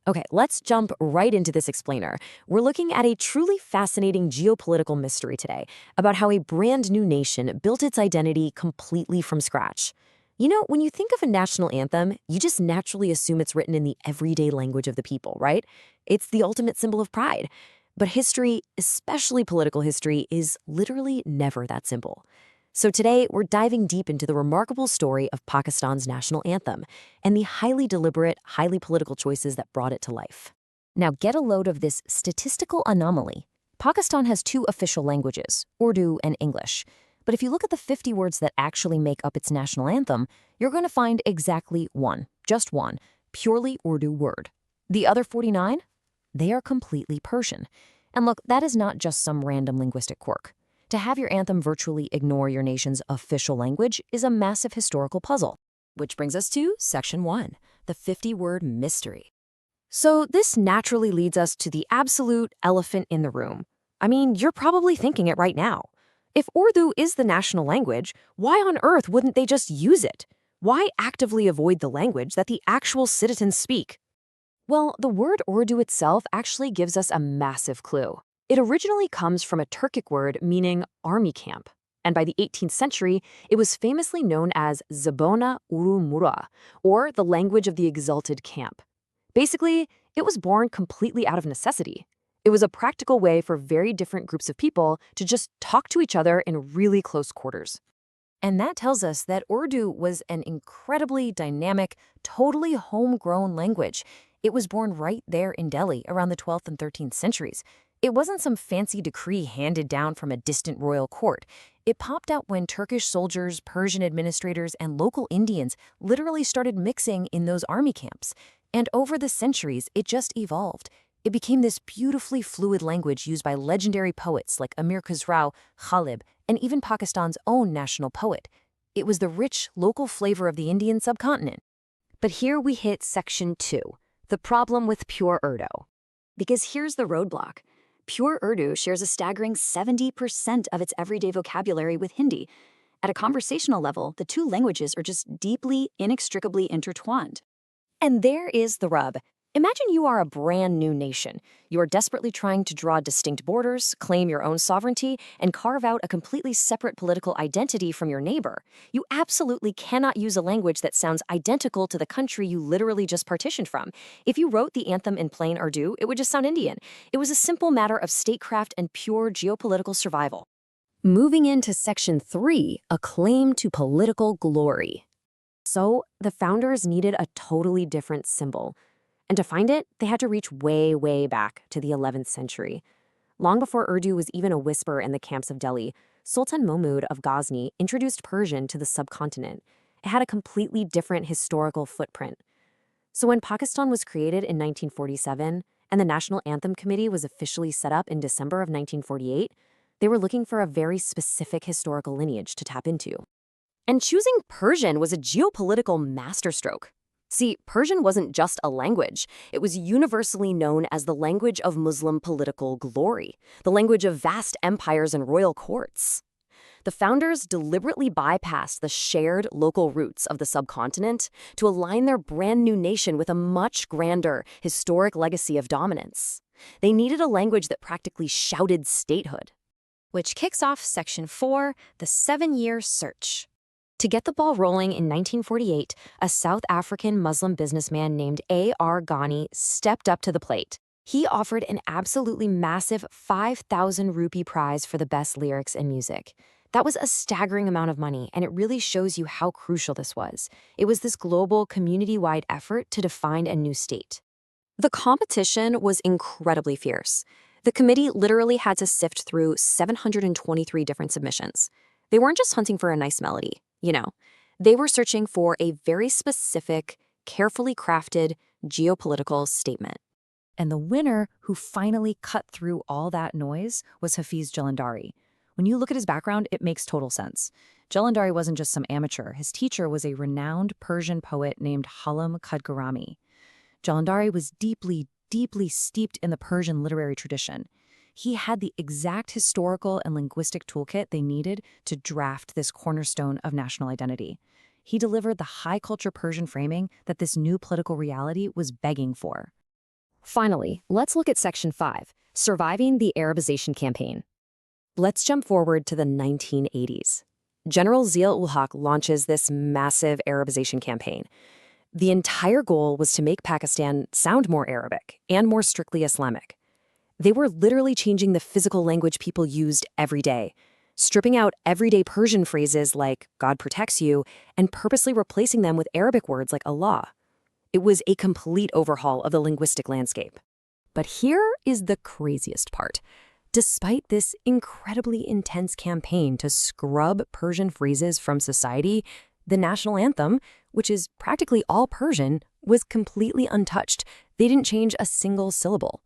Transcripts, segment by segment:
Okay, let's jump right into this explainer. We're looking at a truly fascinating geopolitical mystery today about how a brand new nation built its identity completely from scratch. You know, when you think of a national anthem, you just naturally assume it's written in the everyday language of the people, right? It's the ultimate symbol of pride. But history, especially political history, is literally never that simple. So today, we're diving deep into the remarkable story of Pakistan's national anthem and the highly deliberate, highly political choices that brought it to life. Now get a load of this statistical anomaly. Pakistan has two official languages, Urdu and English. But if you look at the 50 words that actually make up its national anthem, you're going to find exactly one, just one, purely Urdu word. The other 49? They are completely Persian. And look, that is not just some random linguistic quirk. To have your anthem virtually ignore your nation's official language is a massive historical puzzle. Which brings us to Section 1, the 50-word mystery. So this naturally leads us to the absolute elephant in the room. I mean, you're probably thinking it right now. If Urdu is the national language, why on earth wouldn't they just use it? Why actively avoid the language that the actual citizens speak? Well, the word Urdu itself actually gives us a massive clue. It originally comes from a Turkic word meaning army camp, and by the 18th century, it was famously known as Zabona Urumura, or the language of the exalted camp. Basically, it was born completely out of necessity. It was a practical way for very different groups of people to just talk to each other in really close quarters. And that tells us that Urdu was an incredibly dynamic, totally homegrown language. It was born right there in Delhi around the 12th and 13th centuries. It wasn't some fancy decree handed down from a distant royal court. It popped out when Turkish soldiers, Persian administrators, and local Indians literally started mixing in those army camps. And over the centuries, it just evolved. It became this beautifully fluid language used by legendary poets like Amir Khusrau, Ghalib, and even Pakistan's own national poet. It was the rich, local flavor of the Indian subcontinent. But here we hit Section 2, the problem with pure Urdu. Because here's the roadblock. Pure Urdu shares a staggering 70% of its everyday vocabulary with Hindi. At a conversational level, the two languages are just deeply, inextricably intertwined. And there is the rub. Imagine you are a brand new nation. You are desperately trying to draw distinct borders, claim your own sovereignty, and carve out a completely separate political identity from your neighbor. You absolutely cannot use a language that sounds identical to the country you literally just partitioned from. If you wrote the anthem in plain Urdu, it would just sound Indian. It was a simple matter of statecraft and pure geopolitical survival. Moving into Section 3, a claim to political glory. So, the founders needed a totally different symbol. And to find it, they had to reach way, way back to the 11th century. Long before Urdu was even a whisper in the camps of Delhi, Sultan Mahmud of Ghazni introduced Persian to the subcontinent. It had a completely different historical footprint. So when Pakistan was created in 1947 and the National Anthem Committee was officially set up in December of 1948, they were looking for a very specific historical lineage to tap into. And choosing Persian was a geopolitical masterstroke. See, Persian wasn't just a language. It was universally known as the language of Muslim political glory, the language of vast empires and royal courts. The founders deliberately bypassed the shared local roots of the subcontinent to align their brand new nation with a much grander historic legacy of dominance. They needed a language that practically shouted statehood. Which kicks off Section 4, the 7-year search. To get the ball rolling in 1948, a South African Muslim businessman named A.R. Ghani stepped up to the plate. He offered an absolutely massive 5,000 rupee prize for the best lyrics and music. That was a staggering amount of money, and it really shows you how crucial this was. It was this global, community-wide effort to define a new state. The competition was incredibly fierce. The committee literally had to sift through 723 different submissions. They weren't just hunting for a nice melody. They were searching for a very specific, carefully crafted geopolitical statement. And the winner who finally cut through all that noise was Hafiz Jalandhari. When you look at his background, it makes total sense. Jalandhari wasn't just some amateur. His teacher was a renowned Persian poet named Halim Kadgarami. Jalandhari was deeply, deeply steeped in the Persian literary tradition. He had the exact historical and linguistic toolkit they needed to draft this cornerstone of national identity. He delivered the high-culture Persian framing that this new political reality was begging for. Finally, let's look at Section 5, Surviving the Arabization Campaign. Let's jump forward to the 1980s. General Zia-ul-Haq launches this massive Arabization campaign. The entire goal was to make Pakistan sound more Arabic and more strictly Islamic. They were literally changing the physical language people used every day, stripping out everyday Persian phrases like God protects you and purposely replacing them with Arabic words like Allah. It was a complete overhaul of the linguistic landscape. But here is the craziest part. Despite this incredibly intense campaign to scrub Persian phrases from society, the national anthem, which is practically all Persian, was completely untouched. They didn't change a single syllable.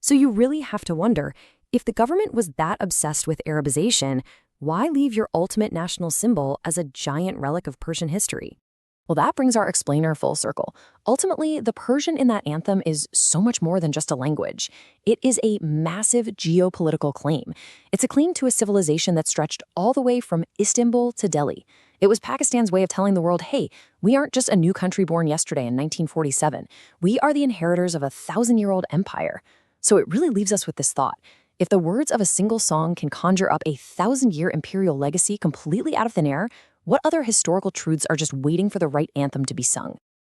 So you really have to wonder, if the government was that obsessed with Arabization, why leave your ultimate national symbol as a giant relic of Persian history? Well, that brings our explainer full circle. Ultimately, the Persian in that anthem is so much more than just a language. It is a massive geopolitical claim. It's a claim to a civilization that stretched all the way from Istanbul to Delhi. It was Pakistan's way of telling the world, hey, we aren't just a new country born yesterday in 1947. We are the inheritors of a 1,000-year-old empire. So it really leaves us with this thought. If the words of a single song can conjure up a 1,000-year imperial legacy completely out of thin air, what other historical truths are just waiting for the right anthem to be sung?